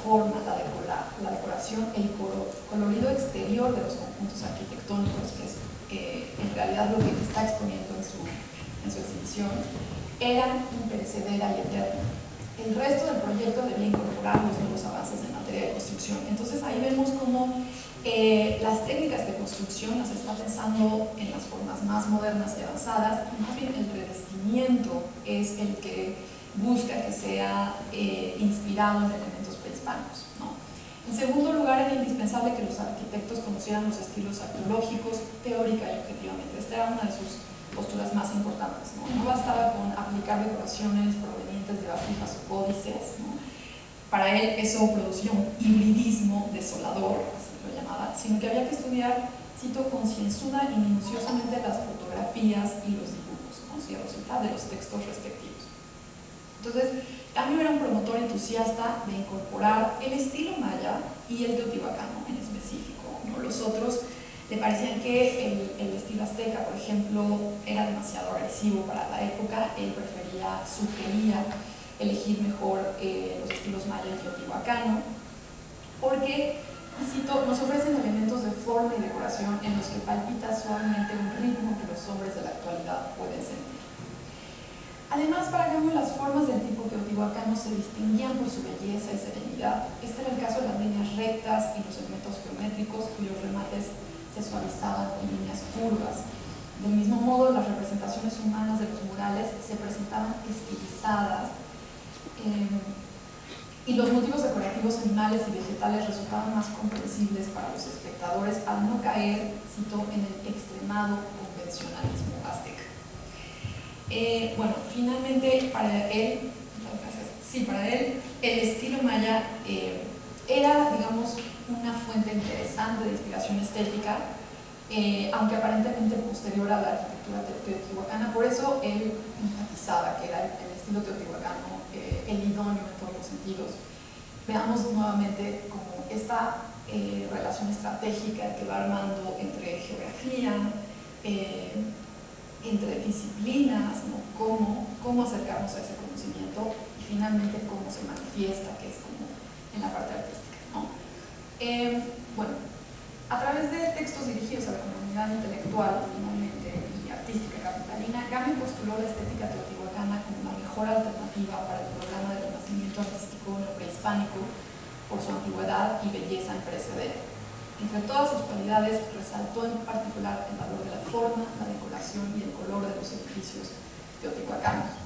forma, la decoración, el colorido exterior de los conjuntos arquitectónicos, que es en realidad lo que está exponiendo en su exhibición, eran imperecedera y eterna. El resto del proyecto debía incorporar los nuevos avances en materia de construcción. Entonces ahí vemos cómo las técnicas de construcción las está pensando en las formas más modernas y avanzadas, y más bien el revestimiento es el que busca que sea inspirado en elementos prehispánicos, ¿no? En segundo lugar, era indispensable que los arquitectos conocieran los estilos arqueológicos, teórica y objetivamente. Esta era una de sus posturas más importantes, ¿no? No bastaba con aplicar decoraciones provenientes de vasijas o códices, ¿no? Para él eso producía un hibridismo desolador, así lo llamaba, sino que había que estudiar, cito, concienzuda y minuciosamente las fotografías y los dibujos, ¿no? Cierro cita, de los textos respectivos. Entonces, Gamio era un promotor entusiasta de incorporar el estilo maya y el teotihuacano en específico, ¿no? Los otros le parecían que el estilo azteca, por ejemplo, era demasiado agresivo para la época. Él sugería elegir mejor los estilos maya y teotihuacano, porque, cito, nos ofrecen elementos de forma y decoración en los que palpita suavemente un ritmo que los hombres de la actualidad pueden sentir. Además, para Gamio, las formas del tipo teotihuacano se distinguían por su belleza y serenidad. Este era el caso de las líneas rectas y los elementos geométricos, cuyos remates se suavizaban con líneas curvas. Del mismo modo, las representaciones humanas de los murales se presentaban estilizadas, y los motivos decorativos animales y vegetales resultaban más comprensibles para los espectadores al no caer, cito, en el extremado convencionalismo azteca. Bueno, finalmente para él el estilo maya era, digamos, una fuente interesante de inspiración estética, aunque aparentemente posterior a la arquitectura teotihuacana. Por eso él enfatizaba que era el estilo teotihuacano el idóneo en todos los sentidos. Veamos nuevamente como esta relación estratégica que va armando entre geografía, entre disciplinas, ¿no? Cómo acercarnos a ese conocimiento, y finalmente cómo se manifiesta, que es como en la parte artística, ¿no? Bueno, a través de textos dirigidos a la comunidad intelectual, finalmente, y artística capitalina, Gamio postuló la estética teotihuacana como la mejor alternativa para el programa de renacimiento artístico neoprehispánico por su antigüedad y belleza imperecedera. Entre todas sus cualidades, resaltó en particular el valor de la forma, la decoración y el color de los edificios teotihuacanos.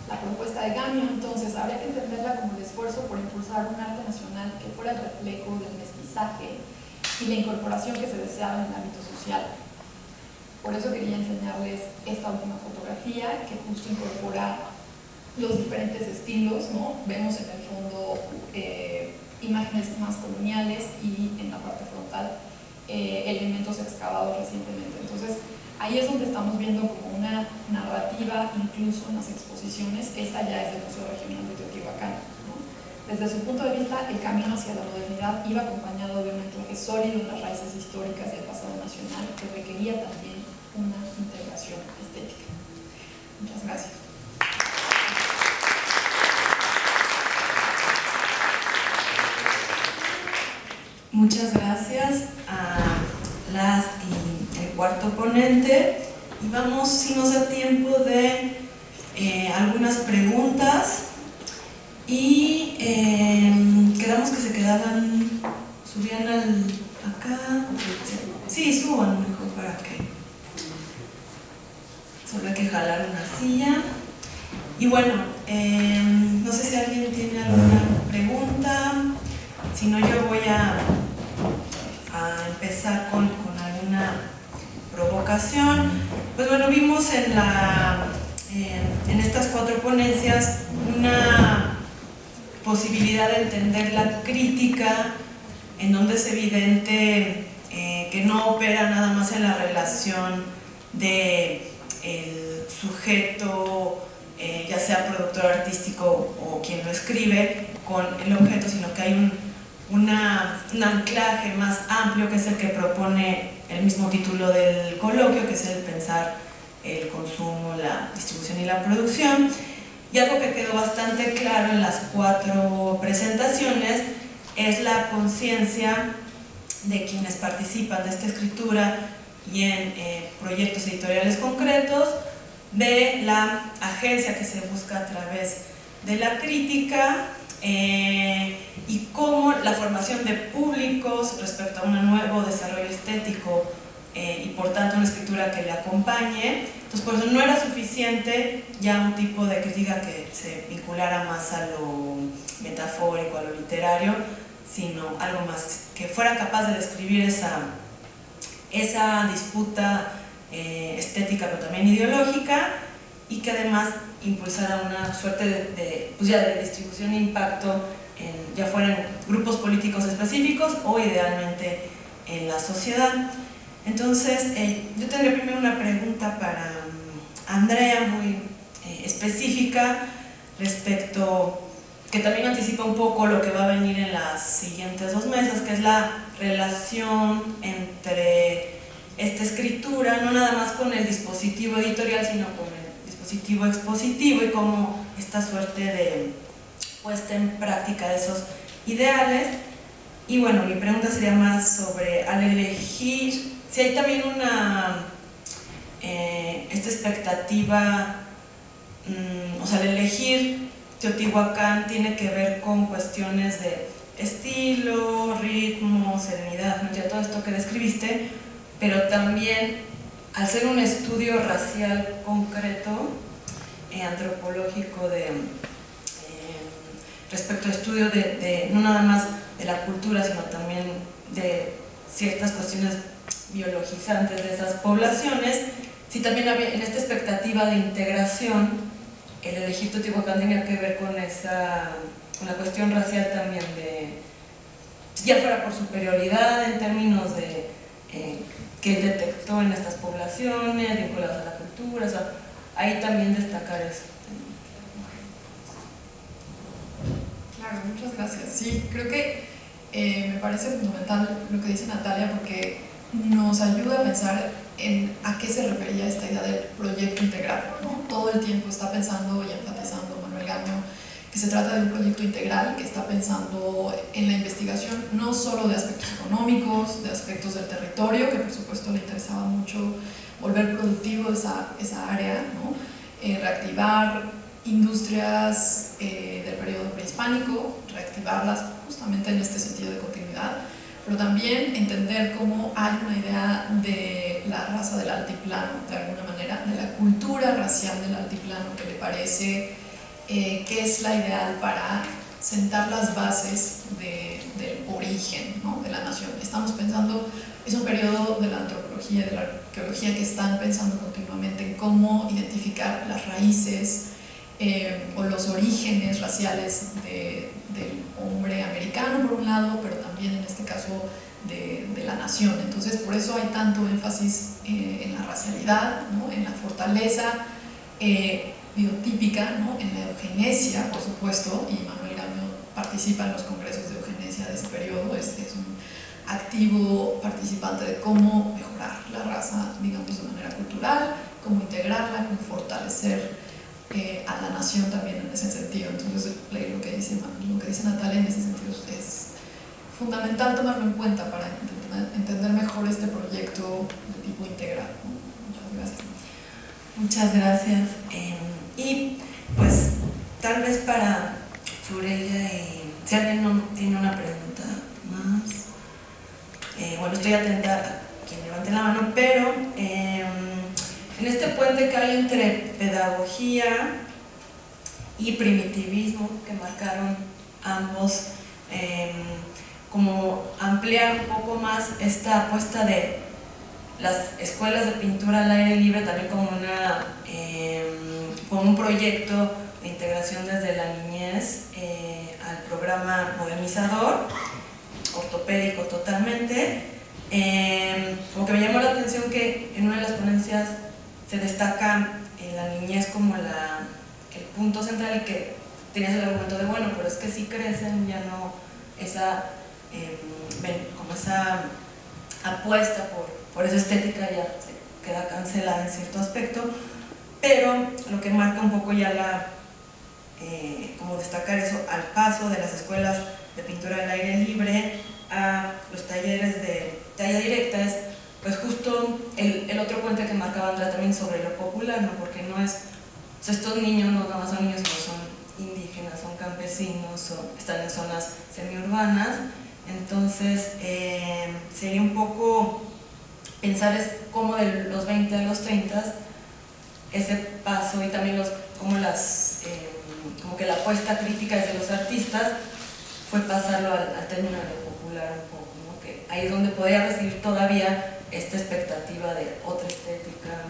La propuesta de Gamio, entonces, habría que entenderla como el esfuerzo por impulsar un arte nacional que fuera el reflejo del mestizaje y la incorporación que se deseaba en el ámbito social. Por eso quería enseñarles esta última fotografía, que justo incorpora los diferentes estilos, ¿no? Vemos en el fondo imágenes más coloniales y en la parte frontal elementos excavados recientemente. Entonces, ahí es donde estamos viendo como una narrativa, incluso en las exposiciones. Esta ya es del Museo Regional de Teotihuacán, ¿no? Desde su punto de vista, el camino hacia la modernidad iba acompañado de un anclaje sólido en las raíces históricas del pasado nacional, que requería también una integración estética. Muchas gracias. Muchas gracias a las y el cuarto ponente, y vamos, si nos da tiempo, de algunas preguntas, y quedamos que se quedaban, subían acá, sí, suban mejor para que, solo hay que jalar una silla. Y bueno, no sé si alguien tiene alguna pregunta. Si no, yo voy a empezar con alguna provocación. Pues bueno, vimos en estas cuatro ponencias una posibilidad de entender la crítica, en donde es evidente que no opera nada más en la relación del sujeto, ya sea productor artístico o quien lo escribe, con el objeto, sino que hay un anclaje más amplio, que es el que propone el mismo título del coloquio, que es el pensar el consumo, la distribución y la producción. Y algo que quedó bastante claro en las cuatro presentaciones es la conciencia de quienes participan de esta escritura y en proyectos editoriales concretos, de la agencia que se busca a través de la crítica, y cómo la formación de públicos respecto a un nuevo desarrollo estético y por tanto una escritura que le acompañe. Entonces, por eso no era suficiente ya un tipo de crítica que se vinculara más a lo metafórico, a lo literario, sino algo más que fuera capaz de describir esa disputa estética pero también ideológica, y que además impulsara una suerte de distribución e impacto ya fuera en grupos políticos específicos o idealmente en la sociedad. Entonces, yo tendría primero una pregunta para Andrea, muy específica, respecto, que también anticipa un poco lo que va a venir en las siguientes 2 mesas, que es la relación entre esta escritura, no nada más con el dispositivo editorial, sino con el dispositivo expositivo, y cómo esta suerte de puesta en práctica de esos ideales. Y bueno, mi pregunta sería más sobre, al elegir, si hay también esta expectativa, o sea, al elegir Teotihuacán tiene que ver con cuestiones de estilo, ritmo, serenidad, ¿no? Ya todo esto que describiste, pero también al ser un estudio racial concreto, antropológico, respecto a estudio no nada más de la cultura, sino también de ciertas cuestiones biologizantes de esas poblaciones, si también había en esta expectativa de integración, el elegir Teotihuacán tenía que ver con la cuestión racial también, ya fuera por superioridad en términos de que él detectó en estas poblaciones vinculadas a la cultura, o sea, ahí también destacar eso. Claro, muchas gracias. Sí, creo que me parece fundamental lo que dice Natalia, porque nos ayuda a pensar en a qué se refería esta idea del proyecto integral, ¿no? Todo el tiempo está pensando y enfatizando Manuel Gaño que se trata de un proyecto integral que está pensando en la investigación no solo de aspectos económicos, de aspectos del territorio, que por supuesto le interesaba mucho volver productivo esa área, ¿no? Reactivar industrias del periodo prehispánico, reactivarlas justamente en este sentido de continuidad, pero también entender cómo hay una idea de la raza del altiplano, de alguna manera, de la cultura racial del altiplano, que le parece que es la ideal para sentar las bases del origen, ¿no? De la nación. Estamos pensando, es un periodo de la antropología y de la arqueología que están pensando continuamente en cómo identificar las raíces o los orígenes raciales del hombre americano por un lado, pero también en este caso de la nación. Entonces, por eso hay tanto énfasis en la racialidad, ¿no? En la fortaleza biotípica, ¿no? En la eugenesia, por supuesto, y Manuel Gaño participa en los congresos de eugenesia de ese periodo, es un activo participante de cómo mejorar la raza, digamos, de manera cultural, cómo integrarla, cómo fortalecer a la nación también en ese sentido. Entonces, lo que dice Natalia en ese sentido es fundamental tomarlo en cuenta para entender mejor este proyecto de tipo integral, ¿no? Muchas gracias. Muchas gracias. Y pues tal vez para Furella, si alguien no tiene una pregunta más, bueno, estoy atenta a quien levante la mano, pero en este puente que hay entre pedagogía y primitivismo que marcaron ambos, como ampliar un poco más esta apuesta de las escuelas de pintura al aire libre también como un proyecto de integración desde la niñez al programa modernizador, ortopédico totalmente. Como que me llamó la atención que en una de las ponencias se destaca la niñez como el punto central, y que tenías el argumento de, bueno, pero es que si crecen ya no como esa apuesta por esa estética ya se queda cancelada en cierto aspecto, pero lo que marca un poco ya como destacar eso, al paso de las escuelas de pintura al aire libre a los talleres de talla directa, es pues justo el otro puente que marcaba Andrea también sobre lo popular, ¿no? Porque no es, o sea, estos niños no nada más son niños, sino son indígenas, son campesinos, están en zonas semiurbanas, entonces sería un poco pensar es cómo de los 20 a los 30 ese paso y también como que la apuesta crítica desde los artistas fue pasarlo al término de lo popular un poco, ¿no? Que ahí es donde podía recibir todavía esta expectativa de otra estética,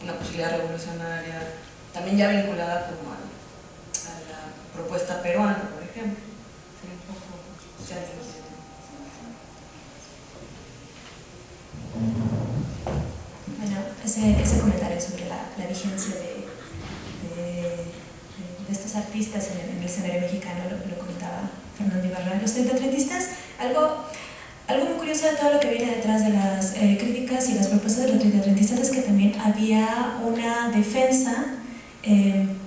una posibilidad revolucionaria, también ya vinculada como a la propuesta peruana, por ejemplo. Sería un poco Bueno, ese comentario sobre la vigencia de estos artistas en el escenario mexicano lo comentaba Fernando Ibarra. Los 30-30istas, algo muy curioso de todo lo que viene detrás de las críticas y las propuestas de los 30-30istas es que también había una defensa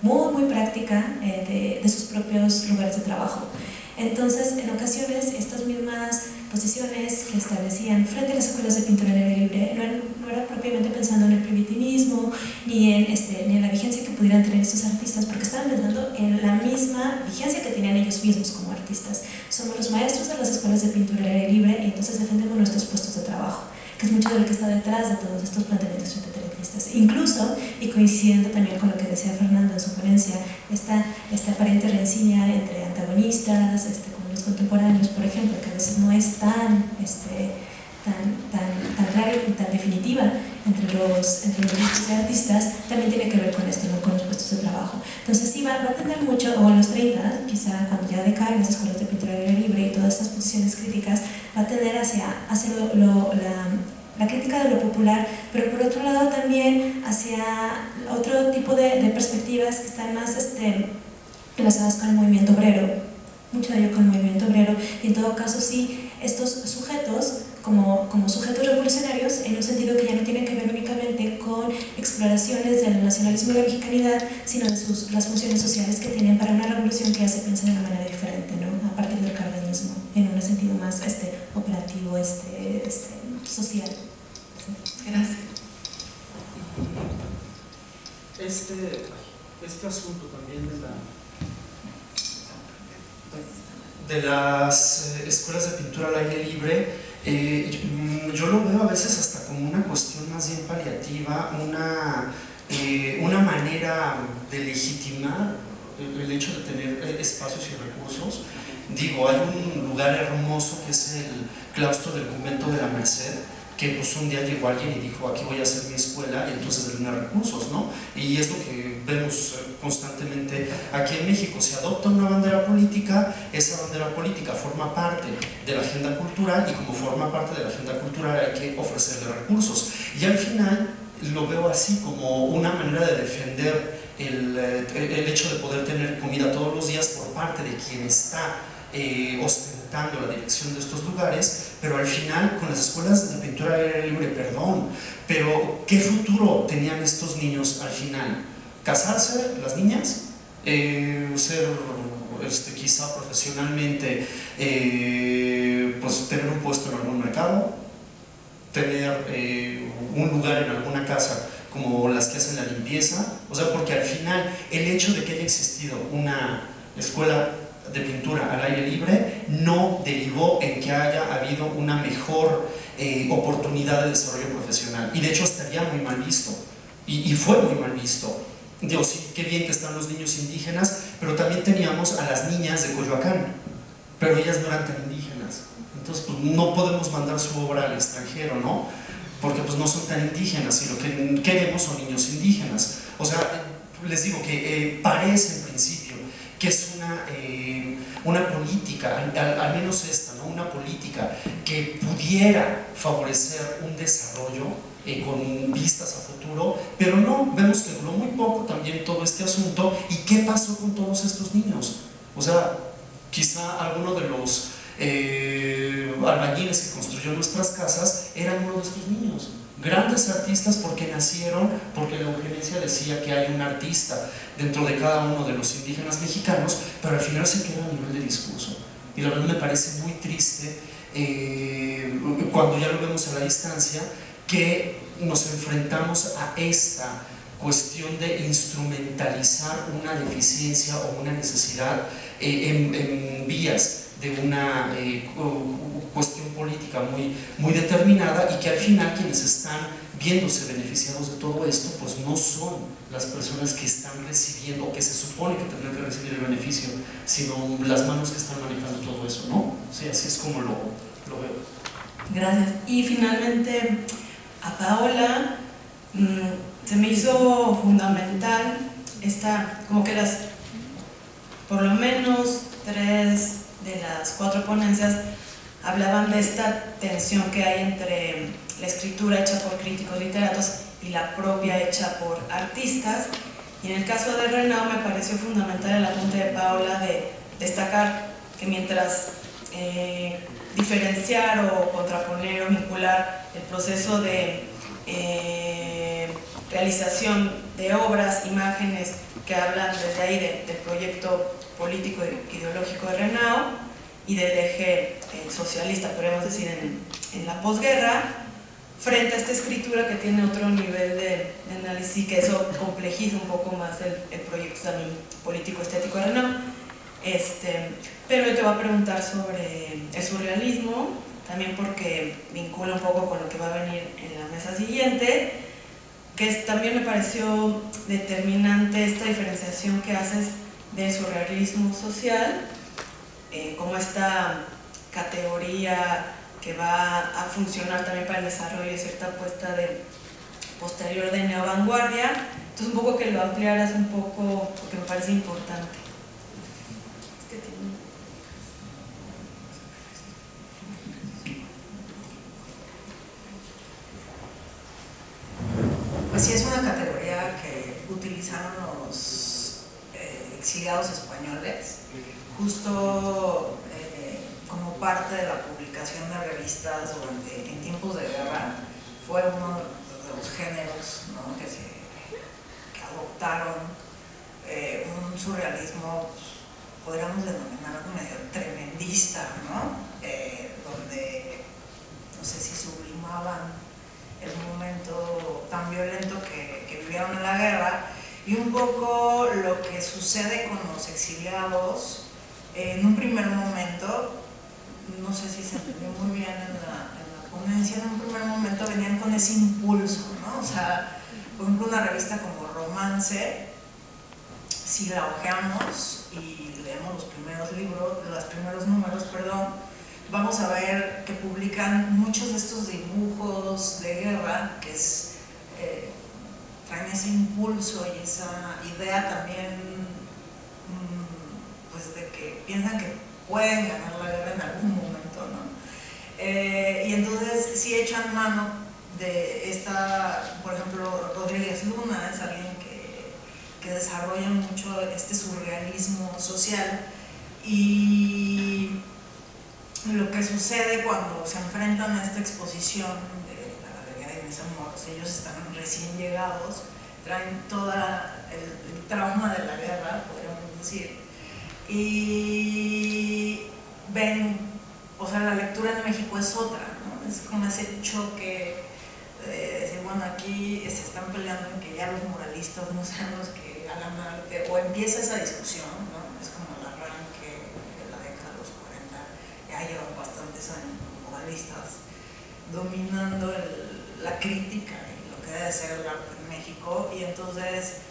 muy práctica de sus propios lugares de trabajo. Entonces, en ocasiones, estas mismas posiciones que establecían frente a las escuelas de pintura en aire libre no era propiamente pensando en el primitivismo ni en la vigencia que pudieran tener estos artistas, porque estaban pensando en la misma vigencia que tenían ellos mismos como artistas. Somos los maestros de las escuelas de pintura en aire libre y entonces defendemos nuestros puestos de trabajo, que es mucho de lo que está detrás de todos estos planteamientos rentistas. Incluso, y coincidiendo también con lo que decía Fernando en su ponencia, esta aparente rencilla entre antagonistas, con los contemporáneos, por ejemplo, que a veces no es tan clara y tan definitiva entre los artistas, también tiene que ver con esto, ¿no? Con los puestos de trabajo. Entonces sí, va a tender mucho, o en los 30, quizá cuando ya decaen las escuelas de pintura al aire libre y todas estas posiciones críticas, va a tender hacia la crítica de lo popular, pero por otro lado también hacia otro tipo de perspectivas que están más relacionadas con el movimiento obrero, mucho de ello con el movimiento obrero, y en todo caso sí, estos sujetos como sujetos revolucionarios, en un sentido que ya no tienen que ver únicamente con exploraciones del nacionalismo y la mexicanidad, sino de las funciones sociales que tienen para una revolución que hace pensar de una manera diferente, ¿no? A partir del cardenismo, en un sentido más operativo, social. Gracias. Este asunto también de las escuelas de pintura al aire libre, yo lo veo a veces hasta como una cuestión más bien paliativa, una manera de legitimar el hecho de tener espacios y recursos. Digo, hay un lugar hermoso que es el claustro del convento de la Merced, que pues un día llegó alguien y dijo, aquí voy a hacer mi escuela, y entonces de tener recursos, ¿no? Y es lo que vemos constantemente aquí en México. Se adopta una bandera política, esa bandera política forma parte de la agenda cultural, y como forma parte de la agenda cultural hay que ofrecerle recursos. Y al final lo veo así como una manera de defender el hecho de poder tener comida todos los días por parte de quien está ostentando la dirección de estos lugares, pero al final con las escuelas de pintura al aire libre, perdón, pero ¿qué futuro tenían estos niños al final? ¿Casarse las niñas? Ser quizá profesionalmente, pues tener un puesto en algún mercado, tener un lugar en alguna casa como las que hacen la limpieza, o sea, porque al final el hecho de que haya existido una escuela de pintura al aire libre no derivó en que haya habido una mejor oportunidad de desarrollo profesional, y de hecho estaría muy mal visto, y fue muy mal visto. Digo, sí, qué bien que están los niños indígenas, pero también teníamos a las niñas de Coyoacán, pero ellas no eran tan indígenas, entonces pues no podemos mandar su obra al extranjero, ¿no? Porque pues no son tan indígenas, y lo que queremos son niños indígenas. O sea, les digo que parece en principio que es una política, al menos esta, ¿no? Una política que pudiera favorecer un desarrollo con vistas a futuro, pero no, vemos que duró muy poco también todo este asunto. ¿Y qué pasó con todos estos niños? O sea, quizá alguno de los albañiles que construyó nuestras casas eran uno de estos niños, Grandes artistas porque nacieron, porque la eugenesia decía que hay un artista dentro de cada uno de los indígenas mexicanos, pero al final se queda a nivel de discurso. Y la verdad me parece muy triste cuando ya lo vemos a la distancia, que nos enfrentamos a esta cuestión de instrumentalizar una deficiencia o una necesidad en vías de una cuestión política muy determinada, y que al final quienes están viéndose beneficiados de todo esto pues no son las personas que están recibiendo o que se supone que tendrán que recibir el beneficio, sino las manos que están manejando todo eso, ¿no? Sí, así es como lo veo. Gracias. Y finalmente a Paola se me hizo fundamental como que por lo menos 3 de las 4 ponencias hablaban de esta tensión que hay entre la escritura hecha por críticos literatos y la propia hecha por artistas. Y en el caso de Renao me pareció fundamental el apunte de Paola de destacar que mientras diferenciar o contraponer o vincular el proceso de realización de obras, imágenes que hablan desde ahí del proyecto político e ideológico de Renao y del eje socialista, podríamos decir, en la posguerra, frente a esta escritura que tiene otro nivel de análisis y que eso complejiza un poco más el proyecto también político-estético de Renao. Pero yo te voy a preguntar sobre el surrealismo, también porque vincula un poco con lo que va a venir en la mesa siguiente, que también me pareció determinante esta diferenciación que haces del surrealismo social, como esta categoría que va a funcionar también para el desarrollo de cierta apuesta posterior de neovanguardia. Entonces un poco que lo ampliaras un poco, porque me parece importante. Pues sí, es una categoría que utilizaron los exiliados españoles justo como parte de la publicación de revistas en tiempos de guerra. Fue uno de los géneros, ¿no?, que adoptaron un surrealismo, podríamos denominarlo medio tremendista, ¿no? Donde no sé si sublimaban el momento tan violento que vivieron en la guerra, y un poco lo que sucede con los exiliados en un primer momento, no sé si se entendió muy bien en la ponencia, en un primer momento venían con ese impulso, ¿no? O sea, por ejemplo, una revista como Romance, si la hojeamos y leemos los primeros números, vamos a ver que publican muchos de estos dibujos de guerra que traen ese impulso y esa idea también, pues, de que piensan que pueden ganar la guerra en algún momento, ¿no? Y entonces sí echan mano de esta, por ejemplo, Rodríguez Luna es alguien que desarrolla mucho este surrealismo social, y lo que sucede cuando se enfrentan a esta exposición de la Galería de Inés Amorós, ellos están recién llegados, traen todo el trauma de la guerra, podríamos decir, y ven, o sea, la lectura en México es otra, ¿no? Es como ese choque de decir, bueno, aquí se están peleando en que ya los muralistas no sean los que hagan arte, o empieza esa discusión, ¿no? Es como el arranque de la década de los 40, ya llevan bastantes años muralistas dominando la crítica y lo que debe ser el arte en México, y entonces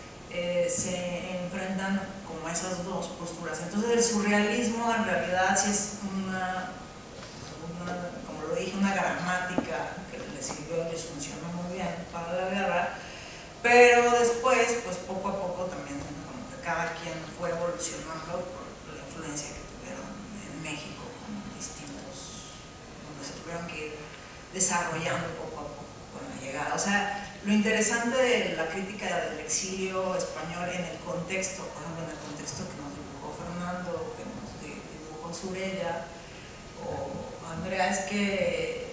se enfrentan como esas dos posturas. Entonces el surrealismo en realidad sí es como lo dije, una gramática que les sirvió, les funcionó muy bien para la guerra, pero después, pues poco a poco también como que cada quien fue evolucionando por la influencia que tuvieron en México, como distintos, donde se tuvieron que ir desarrollando poco a poco con la llegada. O sea, lo interesante de la crítica del exilio español en el contexto, por ejemplo, en el contexto que nos dibujó Fernando, que nos dibujó Surella o Andrea, es que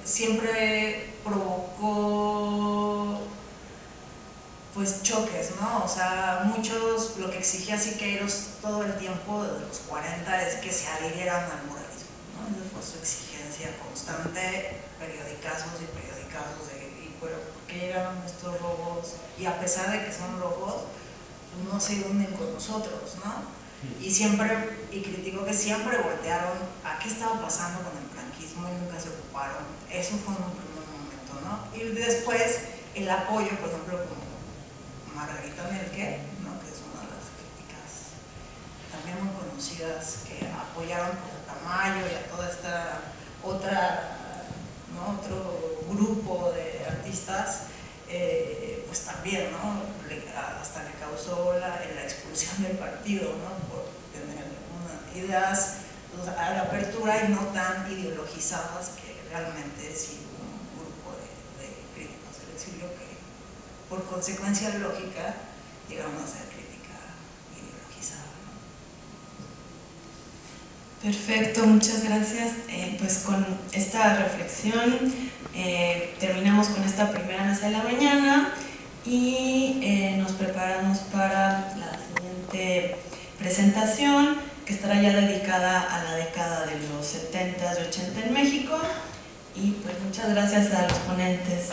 siempre provocó pues choques, ¿no? O sea, muchos, lo que exigía Siqueiros todo el tiempo desde los 40 es que se adhirieran al muralismo, ¿no? Esa fue su exigencia constante, periodicazos y periodicazos pero ¿por qué llegaron estos robots? Y a pesar de que son robots, no se unen con nosotros, ¿no? Y criticó que siempre voltearon a qué estaba pasando con el franquismo y nunca se ocuparon. Eso fue en un primer momento, ¿no? Y después el apoyo, por ejemplo, como Margarita Melker, ¿no? Que es una de las críticas también muy conocidas que apoyaron a Tamayo y a toda esta otro grupo de artistas, pues también, ¿no? Hasta le causó la expulsión del partido, ¿no? Por tener ideas a la apertura y no tan ideologizadas, que realmente sí hubo un grupo de críticos del exilio que por consecuencia lógica llegaron a ser crítica ideologizada, ¿no? Perfecto, muchas gracias. Pues con esta reflexión terminamos con esta primera mesa de la mañana y nos preparamos para la siguiente presentación, que estará ya dedicada a la década de los 70s y 80 en México. Y pues muchas gracias a los ponentes.